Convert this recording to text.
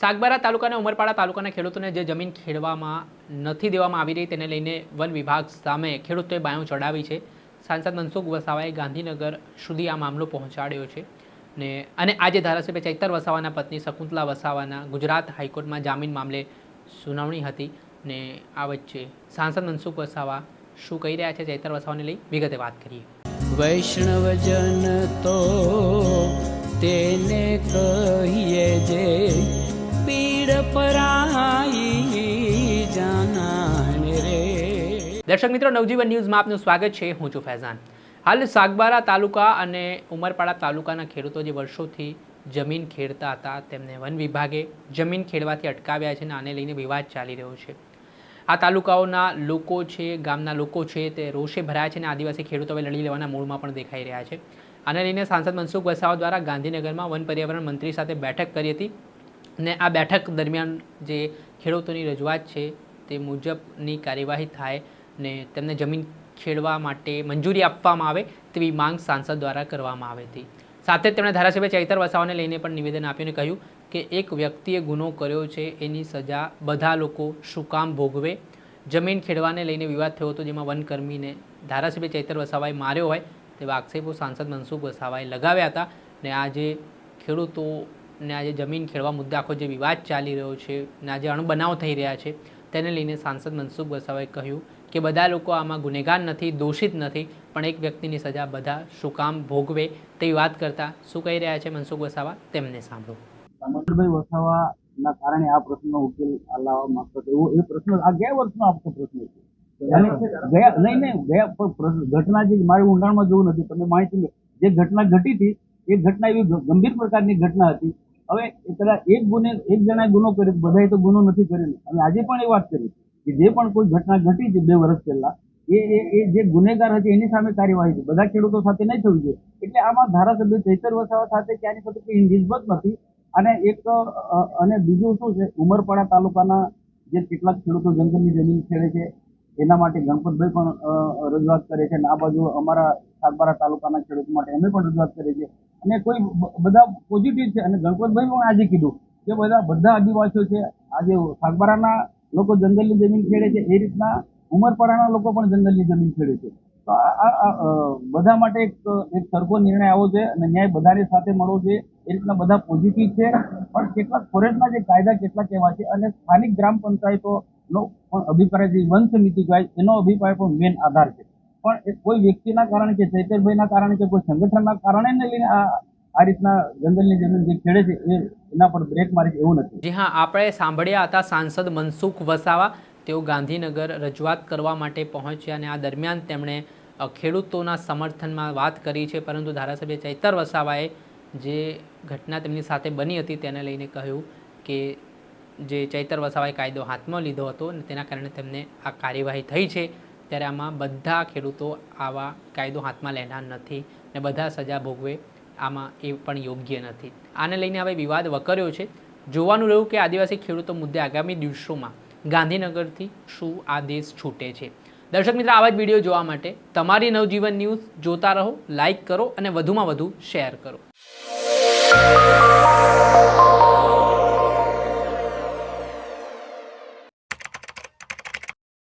સાગબારા તાલુકાના ઉમરપાડા તાલુકાના ખેડૂતોને જે જમીન ખેડવામાં નથી દેવામાં આવી રહી તેને લઈને વન વિભાગ સામે ખેડૂતોએ બાયું ચડાવી છે। સાંસદ મનસુખ વસાવાએ ગાંધીનગર સુધી આ મામલો પહોંચાડ્યો છે ને અને આજે ધારાસભ્ય ચૈતર વસાવાના પત્ની શકુંતલા વસાવાના ગુજરાત હાઈકોર્ટમાં જામીન મામલે સુનાવણી હતી ને આ વચ્ચે સાંસદ મનસુખ વસાવા શું કહી રહ્યા છે ચૈતર વસાવાને લઈ વિગતે વાત કરીએ। વૈષ્ણવજન તો તેને કહીએ જે પીડ પરાઈ જાનાને રે। દર્શક મિત્રો, નવજીવન ન્યૂઝમાં આપનું સ્વાગત છે। હું છું ફૈઝાન। હાલ સાગબારા તાલુકા અને ઉમરપાડા તાલુકાના ખેડૂતો જે વર્ષોથી જમીન ખેડતા હતા તેમને વન વિભાગે જમીન ખેડવાથી અટકાવ્યા છે અને આને લઈને વિવાદ ચાલી રહ્યો છે। આ તાલુકાઓના લોકો છે, ગામના લોકો છે તે રોષે ભરાયા છે અને આદિવાસી ખેડૂતો હવે લડી લેવાના મૂડમાં પણ દેખાઈ રહ્યા છે। આને લઈને સાંસદ મનસુખ વસાવા દ્વારા ગાંધીનગરમાં વન પર્યાવરણ મંત્રી સાથે બેઠક કરી હતી ને આ બેઠક દરમિયાન જે ખેડૂતોની રજૂઆત છે તે મુજબની કાર્યવાહી થાય ને તેમને જમીન ખેડવા માટે મંજૂરી આપવામાં આવે તેવી માંગ સાંસદ દ્વારા કરવામાં આવી હતી। સાથે જ તેમણે ધારાસભ્ય ચૈતર વસાવાને લઈને પણ નિવેદન આપ્યું અને કહ્યું કે એક વ્યક્તિએ ગુનો કર્યો છે એની સજા બધા લોકો શું કામ ભોગવે। જમીન ખેડવાને લઈને વિવાદ થયો હતો જેમાં વનકર્મીને ધારાસભ્ય ચૈતર વસાવાએ માર્યો હોય તેવા આક્ષેપો સાંસદ મનસુખ વસાવાએ લગાવ્યા હતા ને આજે ખેડૂતોને આજે જમીન ખેડવા મુદ્દે આખો જે વિવાદ ચાલી રહ્યો છે ને આજે અણબનાવ થઈ રહ્યા છે તેને લઈને સાંસદ મનસુખ વસાવાએ કહ્યું કે બધા લોકો આમાં ગુનેગાર નથી, દોષિત નથી, પણ એક વ્યક્તિની સજા બધા શું કામ ભોગવે તેવી વાત કરતા શું કહી રહ્યા છે મનસુખ વસાવા તેમને સાંભળો। મનસુખભાઈ વસાવાના કારણે આ પ્રશ્નનો ઉકેલ લાવવા માંગતો હતો એ પ્રશ્ન આ ગયા વર્ષનો આપતો પ્રશ્ન છે અને ગયા ઘટના જે મારે ઊંડાણમાં જવું નથી, તમે માહિતી જે ઘટના ઘટી હતી એ ઘટના એવી ગંભીર પ્રકારની ઘટના હતી। હવે એક જણાએ ગુનો કર્યો, બધાએ તો ગુનો નથી કર્યો અને આજે પણ એ વાત કરી કે જે પણ કોઈ ઘટના ઘટી છે 2 વર્ષ પહેલા એ જે ગુનેગાર હતી એની સામે કાર્યવાહી છે, બધા ખેડૂતો સાથે નહીં થવી જોઈએ। એટલે આમાં ધારાસભ્ય ચૈતર વસાવા સાથે ક્યાંની સાથે કોઈ નિસ્બત નથી। અને બીજું શું છે, ઉમરપાડા તાલુકાના જે કેટલાક ખેડૂતો જંગલની જમીન ખેડે છે એના માટે ગણપતભાઈ પણ રજૂઆત કરે છે અને આ બાજુ અમારા સાગબારા તાલુકાના ખેડૂતો માટે અમે પણ રજૂઆત કરીએ છીએ અને કોઈ બધા પોઝિટિવ છે। અને ગણપતભાઈ પણ આજે કીધું કે બધા આદિવાસીઓ છે, આજે સાગબારાના લોકો જંગલની જમીન ખેડે છે એ રીતના ઉમરપાડાના લોકો પણ જંગલની જમીન ખેડે છે। તો આ બધા માટે એક સરખો નિર્ણય આવવો જોઈએ અને ન્યાય બધાની સાથે મળવો જોઈએ એ રીતના બધા પોઝિટિવ છે। પણ કેટલાક ફોરેસ્ટના જે કાયદા કેટલાક એવા છે અને સ્થાનિક ગ્રામ પંચાયતોનો પણ અભિપ્રાય જે વન સમિતિ કહેવાય એનો અભિપ્રાય પણ મેન આધાર છે। પણ એ કોઈ વ્યક્તિના કારણે કે ચૈતરભાઈના કારણે કે કોઈ સંગઠનના કારણે લઈને આ રીતના જંગલની જમીન જે ખેડે છે એના પર બ્રેક મારી છે એવું નથી। જી હા, આપણે સાંભળ્યા હતા સાંસદ મનસુખ વસાવા। તેઓ ગાંધીનગર રજૂઆત કરવા માટે પહોંચ્યા અને આ દરમિયાન તેમણે ખેડૂતોના સમર્થનમાં વાત કરી છે, પરંતુ ધારાસભ્ય ચૈતર વસાવાએ જે ઘટના તેમની સાથે બની હતી તેને લઈને કહ્યું કે જે ચૈતર વસાવાએ કાયદો હાથમાં લીધો હતો અને તેના કારણે તેમને આ કાર્યવાહી થઈ છે, ત્યારે આમાં બધા ખેડૂતો આવા કાયદો હાથમાં લેનાર નથી અને બધા સજા ભોગવે આમાં એ પણ યોગ્ય નથી। આને લઈને હવે વિવાદ વકર્યો છે। જોવાનું રહ્યું કે આદિવાસી ખેડૂતો મુદ્દે આગામી દિવસોમાં ગાંધીનગરથી શું આદેશ છૂટે છે। દર્શક મિત્રો, આવા જ વિડીયો જોવા માટે તમારી નવજીવન ન્યૂઝ જોતા રહો, લાઇક કરો અને વધુમાં વધુ શેર કરો।